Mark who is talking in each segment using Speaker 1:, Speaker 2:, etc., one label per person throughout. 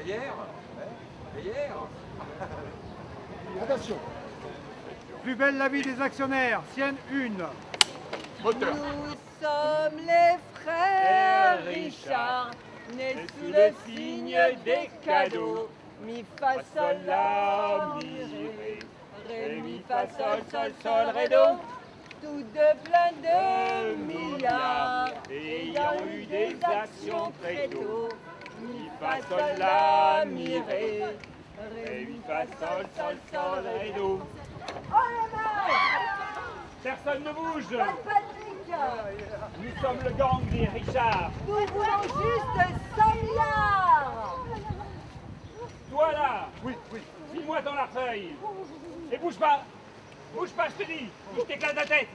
Speaker 1: Hier.
Speaker 2: Attention. Plus belle la vie des actionnaires, sienne 1.
Speaker 1: Moteur.
Speaker 3: Nous sommes les frères Richard, nés sous le signe des cadeaux. Mi fa sol la mi ré, mi fa sol sol sol ré do. Tous deux pleins de milliards, ayant eu des actions très tôt. Mi fa sol la mi ré, mi fa sol sol sol ré do. Oh la main!
Speaker 4: Personne ne bouge.
Speaker 3: Patrick!
Speaker 4: Nous sommes le gang des Richards.
Speaker 3: Nous voulons juste 100 milliards!
Speaker 4: Toi là,
Speaker 2: Oui.
Speaker 4: file-moi dans la feuille. Et bouge pas, je te dis, ou je t'éclate la tête.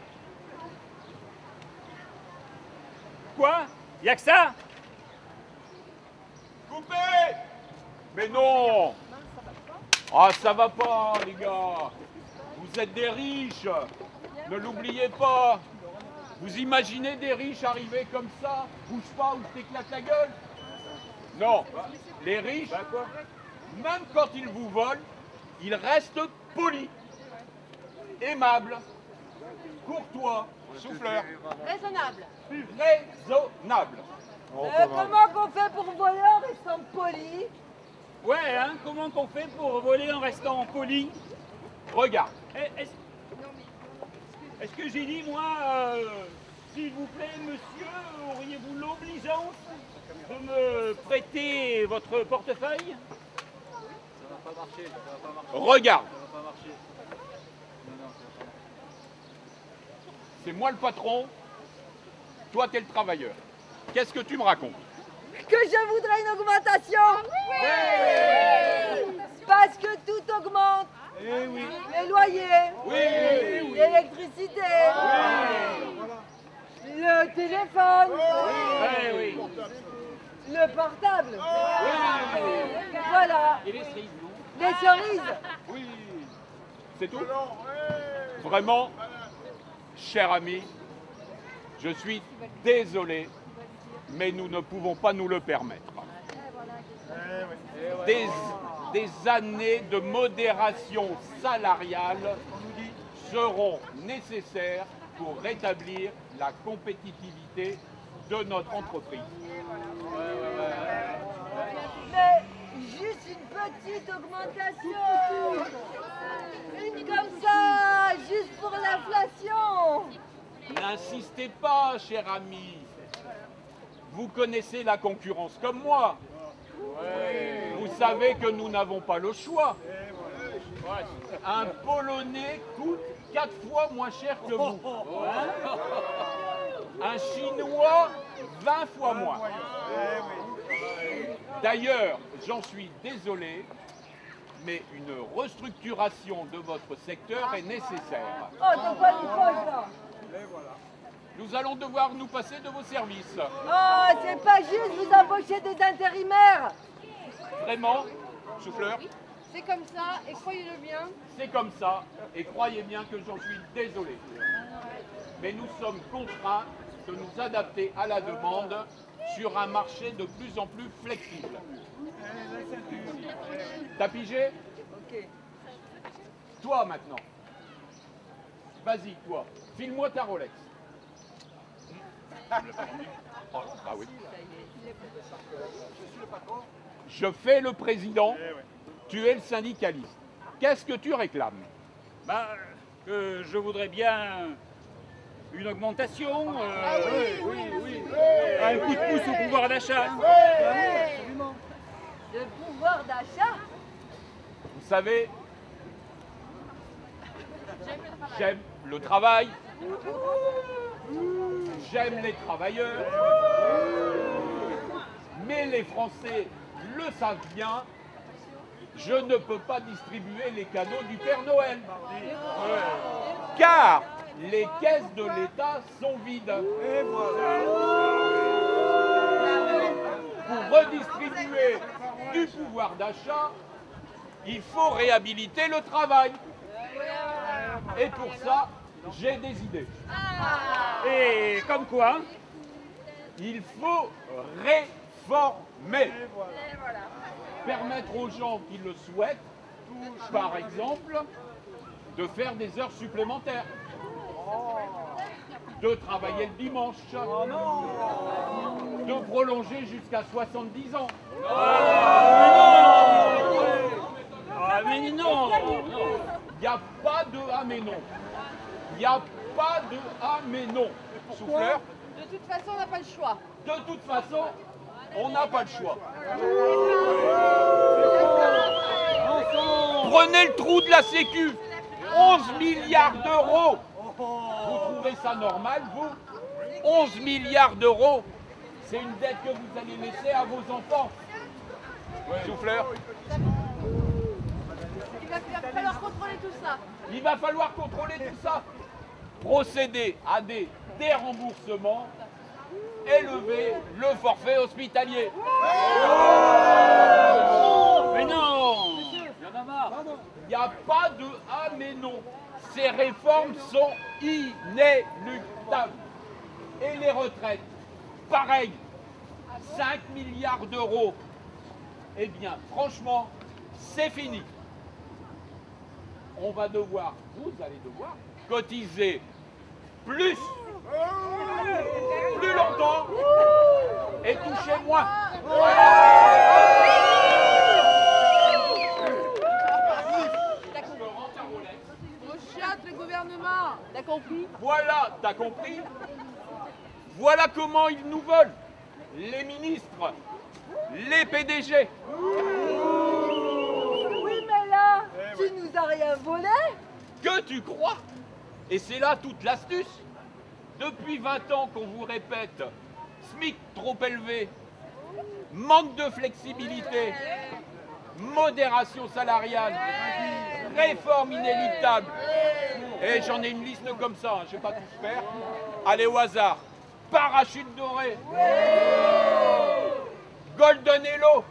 Speaker 4: Quoi? Y'a que ça?
Speaker 1: Coupé. Mais non. Ah, ça va pas, les gars. Vous êtes des riches. Ne l'oubliez pas. Vous imaginez des riches arriver comme ça? Bouge pas ou je t'éclate la gueule? Non. Les riches, même quand ils vous volent, ils restent polis, aimables, courtois, souffleurs,
Speaker 3: Raisonnable.
Speaker 1: raisonnables.
Speaker 3: Comment qu'on fait pour voler en restant poli?
Speaker 4: Ouais, hein, comment qu'on fait pour voler en restant poli?
Speaker 1: Regarde.
Speaker 4: Est-ce que j'ai dit, moi, s'il vous plaît, monsieur, auriez-vous l'obligeance de me prêter votre portefeuille?
Speaker 1: Regarde. C'est moi le patron, toi t'es le travailleur. Qu'est-ce que tu me racontes?
Speaker 3: Que je voudrais une augmentation? Oui! Parce que tout augmente. Les loyers, l'électricité, le téléphone,
Speaker 4: Oui.
Speaker 3: le portable. Voilà.
Speaker 4: Et les cerises, non?
Speaker 3: Les cerises.
Speaker 1: Oui. C'est tout? Vraiment, cher ami, je suis désolé, mais nous ne pouvons pas nous le permettre. Des années de modération salariale seront nécessaires pour rétablir la compétitivité de notre entreprise.
Speaker 3: Mais juste une petite augmentation. Une comme ça, juste pour l'inflation.
Speaker 1: N'insistez pas, cher ami. Vous connaissez la concurrence comme moi. Vous savez que nous n'avons pas le choix. Un Polonais coûte 4 fois moins cher que vous. Un Chinois, 20 fois moins. D'ailleurs, j'en suis désolé, mais une restructuration de votre secteur est nécessaire.
Speaker 3: Oh, t'es pas une poche là.
Speaker 1: Nous allons devoir nous passer de vos services.
Speaker 3: Oh, c'est pas juste, vous embauchez des intérimaires.
Speaker 1: Vraiment, souffleur,
Speaker 5: C'est comme ça, et croyez-le bien.
Speaker 1: c'est comme ça, et croyez bien que j'en suis désolé. Mais nous sommes contraints de nous adapter à la demande sur un marché de plus en plus flexible. T'as pigé?
Speaker 3: Ok.
Speaker 1: Toi maintenant. Vas-y, toi. File-moi ta Rolex. Oh, bah oui. Je fais le président, tu es le syndicaliste. Qu'est-ce que tu réclames?
Speaker 4: Bah, je voudrais bien une augmentation, un coup de pouce au pouvoir d'achat.
Speaker 3: Le pouvoir d'achat.
Speaker 1: Vous savez, j'aime le travail, j'aime les travailleurs, mais les Français le savent bien, je ne peux pas distribuer les cadeaux du Père Noël. Car les caisses de l'État sont vides. Pour redistribuer du pouvoir d'achat, il faut réhabiliter le travail. Et pour ça, j'ai des idées.
Speaker 4: Et comme quoi?
Speaker 1: Il faut réformer. Permettre aux gens qui le souhaitent, par exemple, de faire des heures supplémentaires. De travailler le dimanche. De prolonger jusqu'à 70 ans.
Speaker 4: Ah mais non!
Speaker 1: Il n'y a pas de ah mais non. Il n'y a pas de ah mais non. Souffleur,
Speaker 5: De toute façon, on n'a pas le choix.
Speaker 1: de toute façon, on n'a pas le choix. Prenez le trou de la Sécu. 11 milliards d'euros. Vous trouvez ça normal, vous? 11 milliards d'euros. C'est une dette que vous allez laisser à vos enfants. Souffleur,
Speaker 5: Il va falloir contrôler tout ça.
Speaker 1: il va falloir contrôler tout ça. Procéder à des déremboursements, élever le forfait hospitalier.
Speaker 4: Mais non!
Speaker 1: Il n'y a pas de ah mais non. Ces réformes sont inéluctables. Et les retraites, pareil, 5 milliards d'euros. Eh bien, franchement, c'est fini. On va devoir, vous allez devoir, cotiser plus longtemps et toucher moins.
Speaker 5: On chatte le gouvernement. T'as compris?
Speaker 1: Voilà, t'as compris? Voilà comment ils nous veulent, les ministres, les PDG.
Speaker 3: Oui, mais là, tu nous as rien volé.
Speaker 1: Que tu crois? Et c'est là toute l'astuce. Depuis 20 ans qu'on vous répète SMIC trop élevé, manque de flexibilité, modération salariale, réforme inéluctable. Et j'en ai une liste comme ça, je ne vais pas tout faire. Allez au hasard. Parachute doré. Golden Hello.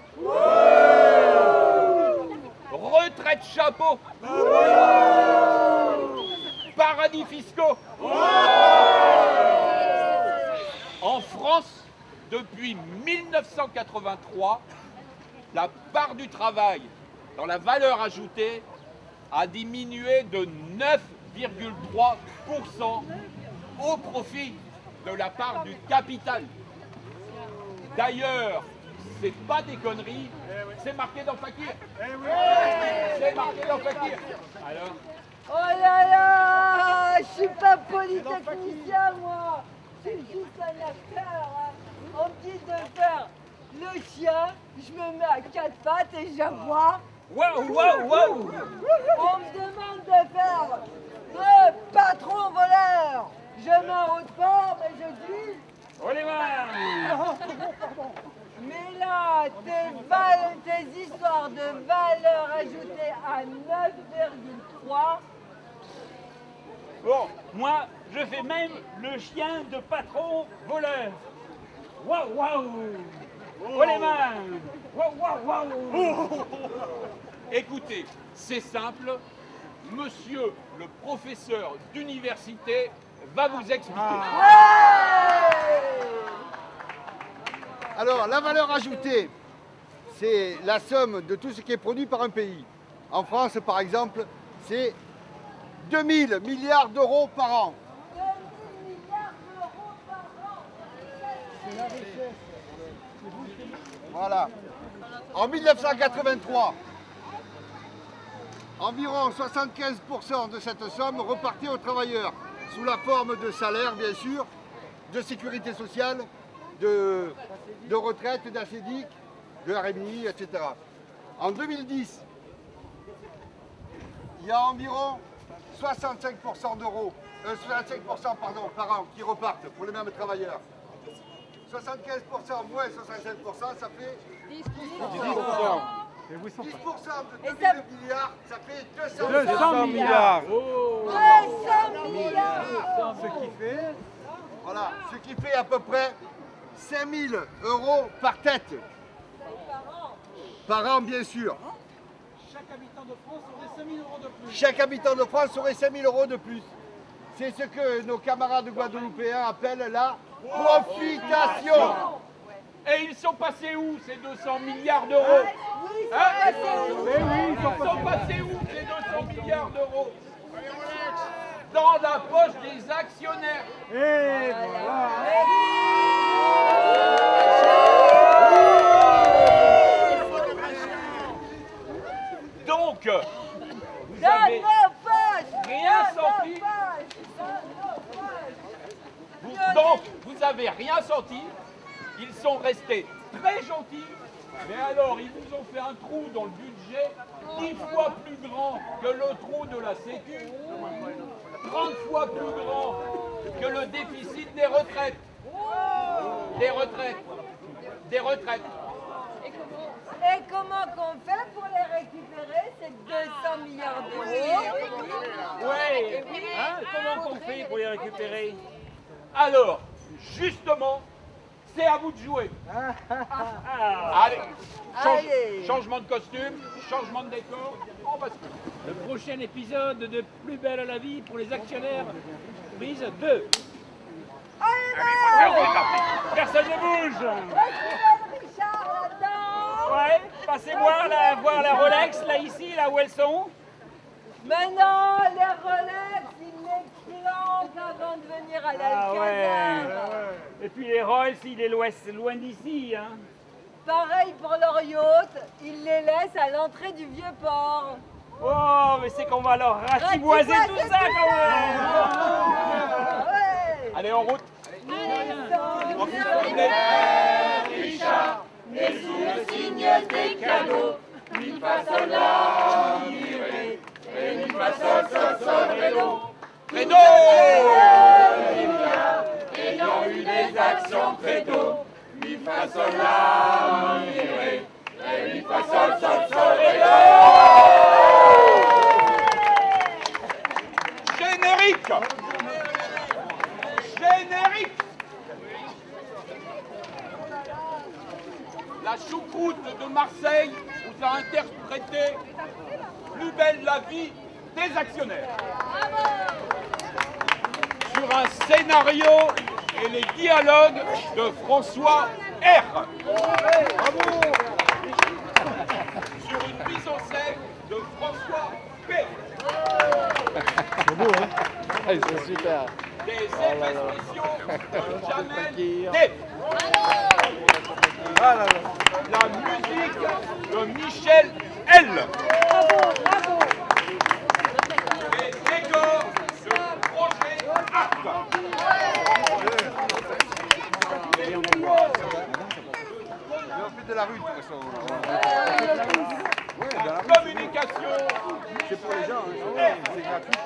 Speaker 1: Retraite chapeau. Paradis fiscaux. En France, depuis 1983, la part du travail dans la valeur ajoutée a diminué de 9,3% au profit de la part du capital. D'ailleurs, c'est pas des conneries, c'est marqué dans Fakir. C'est marqué dans Fakir. Alors,
Speaker 3: Oh là là, je suis pas polytechnicien, moi. Je suis juste un acteur. Hein. On me dit de faire le chien, je me mets à quatre pattes et j'aboie.
Speaker 4: Waouh, waouh, waouh!
Speaker 3: On me demande de faire le patron voleur. Je mets en haute forme et je dis...
Speaker 4: Oh les mains!
Speaker 3: Mais là, tes histoires de valeur ajoutée à 9,3...
Speaker 4: Bon, moi, je fais même le chien de patron voleur. Waouh, waouh! Oh les mains! Waouh, waouh, waouh!
Speaker 1: écoutez, c'est simple. Monsieur le professeur d'université va vous expliquer.
Speaker 6: Alors, la valeur ajoutée, c'est la somme de tout ce qui est produit par un pays. En France, par exemple, c'est 2000 milliards d'euros par an.
Speaker 3: 2000 milliards d'euros par an.
Speaker 2: C'est la richesse.
Speaker 6: Voilà. En 1983, environ 75% de cette somme repartait aux travailleurs, sous la forme de salaire, bien sûr, de sécurité sociale, de retraite, d'ACEDIC, de RMI, etc. En 2010, il y a environ 65% d'euros, 65% par an qui repartent pour les mêmes travailleurs. 75% moins 65%, ça fait 10%. 10%
Speaker 2: Et vous sont
Speaker 6: de
Speaker 3: Et
Speaker 6: 2000
Speaker 3: ça-
Speaker 6: milliards, ça fait 200
Speaker 2: 200 milliards.
Speaker 3: 200 milliards.
Speaker 2: Ce qui fait
Speaker 6: Voilà, ce qui fait à peu près 5000 euros par tête. Par an, bien sûr.
Speaker 2: chaque habitant de France aurait 5 000 euros de plus.
Speaker 6: Chaque habitant de France aurait 5000 euros de plus. C'est ce que nos camarades guadeloupéens appellent la profitation.
Speaker 1: Et ils sont passés où ces 200 milliards d'euros? Hein? Ils sont passés où ces 200 milliards d'euros? Dans la poche des actionnaires.
Speaker 2: Et voilà.
Speaker 1: Donc, vous avez rien senti. Donc, vous avez rien senti. Ils sont restés très gentils. Mais alors, ils vous ont fait un trou dans le budget 10 fois plus grand que le trou de la Sécu, 30 fois plus grand que le déficit des retraites. Des retraites. Des retraites.
Speaker 3: Et comment qu'on fait pour les récupérer, ces 200 milliards d'euros?
Speaker 4: Ouais, hein, comment qu'on fait pour les récupérer?
Speaker 1: Alors, justement, c'est à vous de jouer. Allez,
Speaker 3: Allez.
Speaker 1: changement de costume, changement de décor, on va se...
Speaker 4: Le prochain épisode de Plus belle à la vie pour les actionnaires. Prise 2. Personne ne bouge.
Speaker 3: Richard, là-dedans.
Speaker 4: Ouais, passez voir la Rolex, là, ici, là où elles sont.
Speaker 3: Mais non, les Rolex, ils les planquent avant de venir à l'Alcazar.
Speaker 4: Et puis les Rolls, il est loin d'ici, hein.
Speaker 3: Pareil pour leur yacht, ils les laissent à l'entrée du Vieux-Port.
Speaker 4: Oh, mais c'est qu'on va leur ratiboiser tout ça, quand même.
Speaker 3: Ouais.
Speaker 1: Allez, en route.
Speaker 3: Richard, né sous le signe des cadeaux, mi fa sol la mi ré, ré mi fa sol sol sol ré do.
Speaker 1: Credo.
Speaker 3: Ayant eu des actions très tôt, mi fa sol la mi ré, ré mi fa sol sol sol ré do.
Speaker 1: Générique. Générique. La choucroute de Marseille vous a interprété Plus belle la vie des actionnaires. Sur un scénario et les dialogues de François R. Sur une mise en scène de François P.
Speaker 2: C'est beau, hein? C'est super.
Speaker 1: Des effets spéciaux de Jamel D.
Speaker 2: Ah là là.
Speaker 1: La musique de Michel L. Les décors de Projet Art.
Speaker 6: On fait de la rue de toute façon.
Speaker 1: La communication.
Speaker 6: C'est pour les gens, hein. C'est gratuit.